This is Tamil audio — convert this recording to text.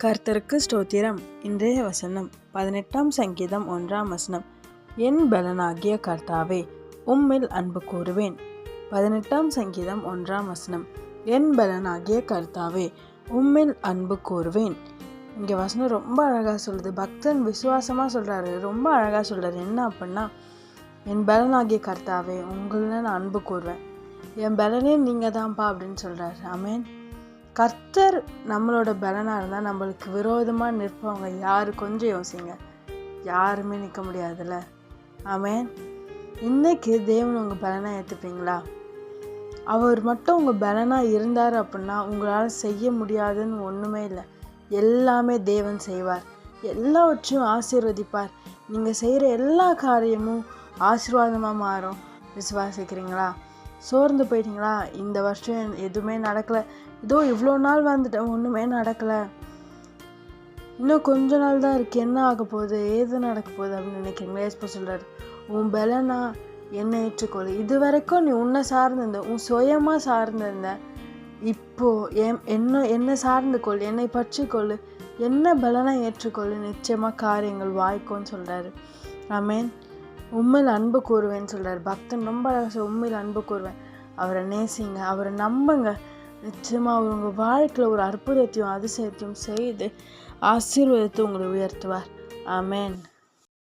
கர்த்தருக்கு ஸ்தோத்திரம். இன்றைய வசனம் 18ஆம் சங்கீதம் 1ஆம் வசனம். என் பலனாகிய கர்த்தாவே, உம்மில் அன்பு கூறுவேன். 18ஆம் சங்கீதம் 1ஆம் வசனம். என் பலனாகிய கர்த்தாவே, உம்மில் அன்பு கூறுவேன். இங்கே வசனம் ரொம்ப அழகாக சொல்லுது. பக்தன் விசுவாசமாக சொல்கிறாரு, ரொம்ப அழகாக சொல்கிறாரு. என்ன அப்படின்னா, என் பலனாகிய கர்த்தாவே, உங்களில் நான் அன்பு கூறுவேன். என் பலனே நீங்கள் தான்ப்பா அப்படின்னு சொல்கிறாரு. ஆமேன். கர்த்தர் நம்மளோட பலனாக இருந்தால் நம்மளுக்கு விரோதமாக நிற்பவங்க யார்? கொஞ்சம் யோசிங்க. யாருமே நிற்க முடியாதுல்ல. ஆமேன். இன்னைக்கு தேவன் உங்கள் பலனாக ஏற்றுப்பீங்களா? அவர் மட்டும் உங்கள் பலனாக இருந்தார் அப்படின்னா உங்களால் செய்ய முடியாதுன்னு ஒன்றுமே இல்லை. எல்லாமே தேவன் செய்வார். எல்லாவற்றையும் ஆசீர்வதிப்பார். நீங்கள் செய்கிற எல்லா காரியமும் ஆசீர்வாதமாக மாறும். விசுவாசிக்கிறீங்களா? சோர்ந்து போயிட்டீங்களா? இந்த வருஷம் எதுவுமே நடக்கலை, இதோ இவ்வளோ நாள் வந்துட்டேன், ஒன்றுமே நடக்கலை, இன்னும் கொஞ்ச நாள் தான் இருக்குது, என்ன ஆக போகுது, ஏது நடக்க போகுது அப்படின்னு நினைக்கிறீங்களா? ஏசப்பா சொல்கிறார், உன் பலனா என்னை ஏற்றுக்கொள். இது வரைக்கும் நீ உன்னை சார்ந்திருந்த, உன் சுயமாக சார்ந்திருந்த, இப்போது என்னை சார்ந்து கொள், என்னை பற்றி கொள், என்ன பலனை ஏற்றுக்கொள்ளு, நிச்சயமாக காரியங்கள் வாய்க்கும்னு சொல்கிறாரு. ஆமேன். உம்மில் அன்பு கூறுவேன்னு சொல்கிறார். பக்தன் ரொம்ப அழகாக உம்மில் அன்பு கூறுவேன். அவரை நேசிங்க, அவரை நம்புங்க. நிச்சயமாக அவர் உங்கள் வாழ்க்கையில் ஒரு அற்புதத்தையும் அதிசயத்தையும் செய்து ஆசீர்வாதத்தை உங்களை உயர்த்துவார். ஆமேன்.